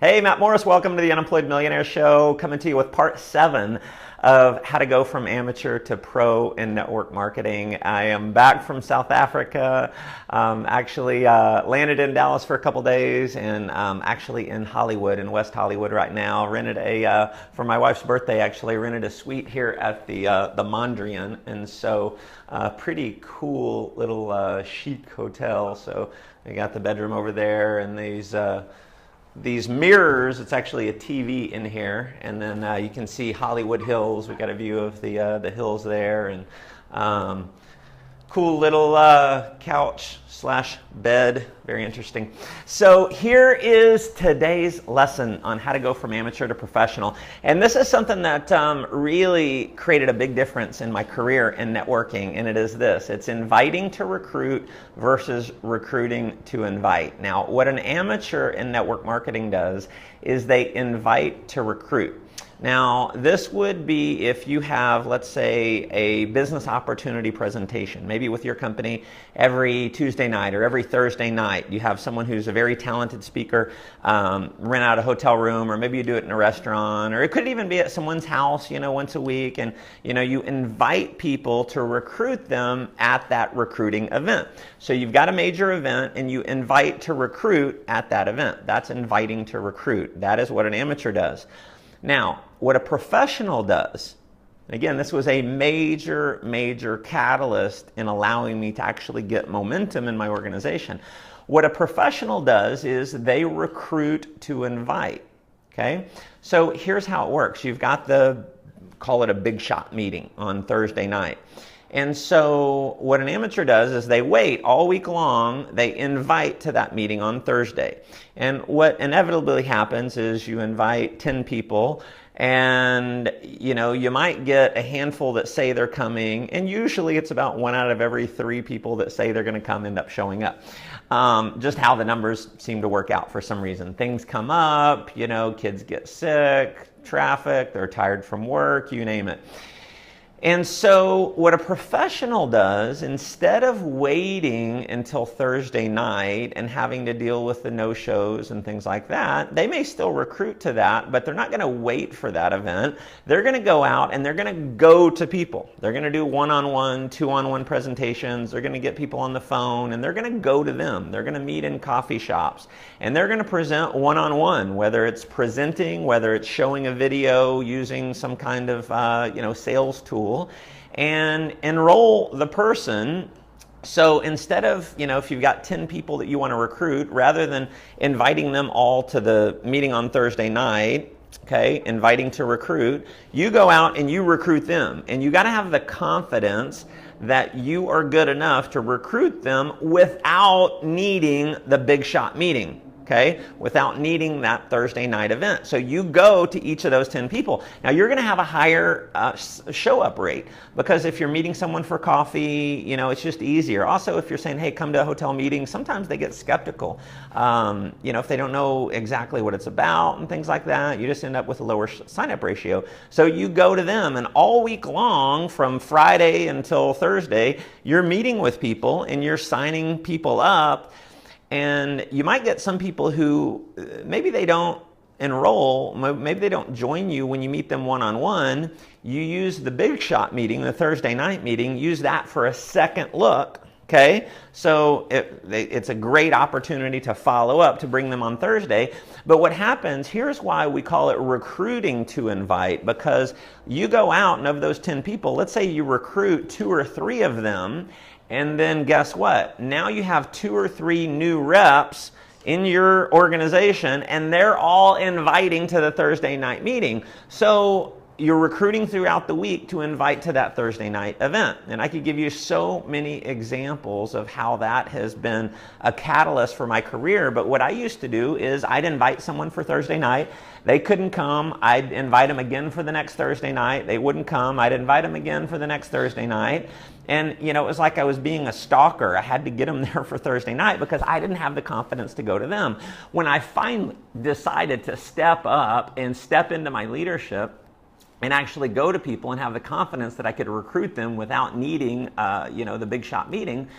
Hey, Matt Morris, welcome to the Unemployed Millionaire Show, coming to you with part 7 of how to go from amateur to pro in network marketing. I am back from South Africa, actually landed in Dallas for a couple days, and actually in Hollywood, in West Hollywood right now. Rented for my wife's birthday, actually rented a suite here at the Mondrian, and so pretty cool little chic hotel. So we got the bedroom over there and these mirrors. It's actually a TV in here, and then you can see Hollywood Hills. We got a view of the hills there, and cool little couch / bed. Very interesting. So here is today's lesson on how to go from amateur to professional, and this is something that really created a big difference in my career in networking, and it is this: it's inviting to recruit versus recruiting to invite. Now, what an amateur in network marketing does is they invite to recruit. Now, this would be if you have, let's say, a business opportunity presentation, maybe with your company every Tuesday night or every Thursday night. You have someone who's a very talented speaker, rent out a hotel room, or maybe you do it in a restaurant, or it could even be at someone's house, once a week, and, you invite people to recruit them at that recruiting event. So you've got a major event and you invite to recruit at that event. That's inviting to recruit. That is what an amateur does. Now, what a professional does, and again, this was a major catalyst in allowing me to actually get momentum in my organization. What a professional does is they recruit to invite, okay? So here's how it works. You've got call it a big shot meeting on Thursday night. And so what an amateur does is they wait all week long, they invite to that meeting on Thursday. And what inevitably happens is you invite 10 people, and you might get a handful that say they're coming, and usually it's about 1 out of every 3 people that say they're going to come end up showing up. Just how the numbers seem to work out for some reason. Things come up, kids get sick, traffic, they're tired from work, you name it. And so what a professional does, instead of waiting until Thursday night and having to deal with the no-shows and things like that, they may still recruit to that, but they're not going to wait for that event. They're going to go out and they're going to go to people. They're going to do one-on-one, two-on-one presentations. They're going to get people on the phone, and they're going to go to them. They're going to meet in coffee shops, and they're going to present one-on-one, whether it's presenting, whether it's showing a video using some kind of sales tool, and enroll the person. So instead of, if you've got 10 people that you want to recruit, rather than inviting them all to the meeting on Thursday night, okay, inviting to recruit, you go out and you recruit them. And you got to have the confidence that you are good enough to recruit them without needing the big shot meeting. Okay, without needing that Thursday night event. So you go to each of those 10 people. Now you're going to have a higher show up rate, because if you're meeting someone for coffee, it's just easier. Also, if you're saying, hey, come to a hotel meeting, sometimes they get skeptical. If they don't know exactly what it's about and things like that, you just end up with a lower sign-up ratio. So you go to them, and all week long, from Friday until Thursday, you're meeting with people and you're signing people up. And you might get some people who maybe they don't enroll, maybe they don't join you when you meet them one-on-one. You use the big shot meeting, the Thursday night meeting, use that for a second look, okay? So it's a great opportunity to follow up, to bring them on Thursday. But what happens, here's why we call it recruiting to invite, because you go out, and of those 10 people, let's say you recruit 2 or 3 of them, and then guess what? Now you have 2 or 3 new reps in your organization, and they're all inviting to the Thursday night meeting. So you're recruiting throughout the week to invite to that Thursday night event. And I could give you so many examples of how that has been a catalyst for my career. But what I used to do is I'd invite someone for Thursday night. They couldn't come. I'd invite them again for the next Thursday night. They wouldn't come. I'd invite them again for the next Thursday night. And, it was like I was being a stalker. I had to get them there for Thursday night because I didn't have the confidence to go to them. When I finally decided to step up and step into my leadership and actually go to people and have the confidence that I could recruit them without needing, the big shot meeting,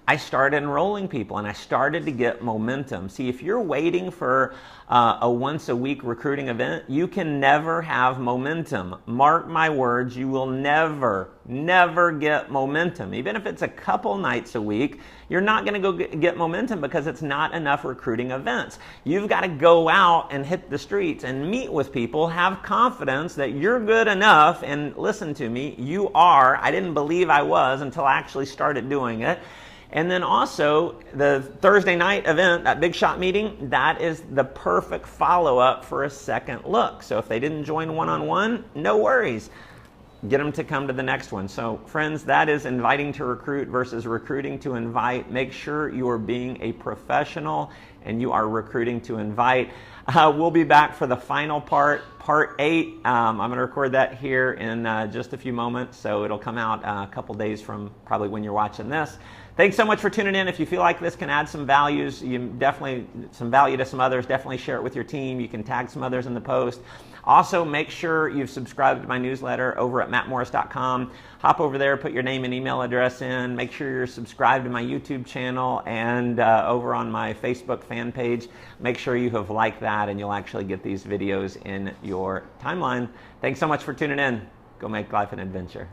I started enrolling people and I started to get momentum. See, if you're waiting for a once a week recruiting event, you can never have momentum. Mark my words, you will never get momentum. Even if it's a couple nights a week, you're not going to go get momentum because it's not enough recruiting events. You've got to go out and hit the streets and meet with people, have confidence that you're good enough, and listen to me, you are. I didn't believe I was until I actually started doing it. And then also the Thursday night event, that big shot meeting, that is the perfect follow-up for a second look. So if they didn't join one-on-one, no worries. Get them to come to the next one. So friends, that is inviting to recruit versus recruiting to invite. Make sure you are being a professional and you are recruiting to invite. We'll be back for the final part, part 8. I'm going to record that here in just a few moments, so it'll come out a couple days from probably when you're watching this. Thanks so much for tuning in. If you feel like this can add some values, some value to some others, definitely share it with your team. You can tag some others in the post. Also, make sure you've subscribed to my newsletter over at mattmorris.com. Hop over there, put your name and email address in. Make sure you're subscribed to my YouTube channel and over on my Facebook fan page. Make sure you have liked that and you'll actually get these videos in your timeline. Thanks so much for tuning in. Go make life an adventure.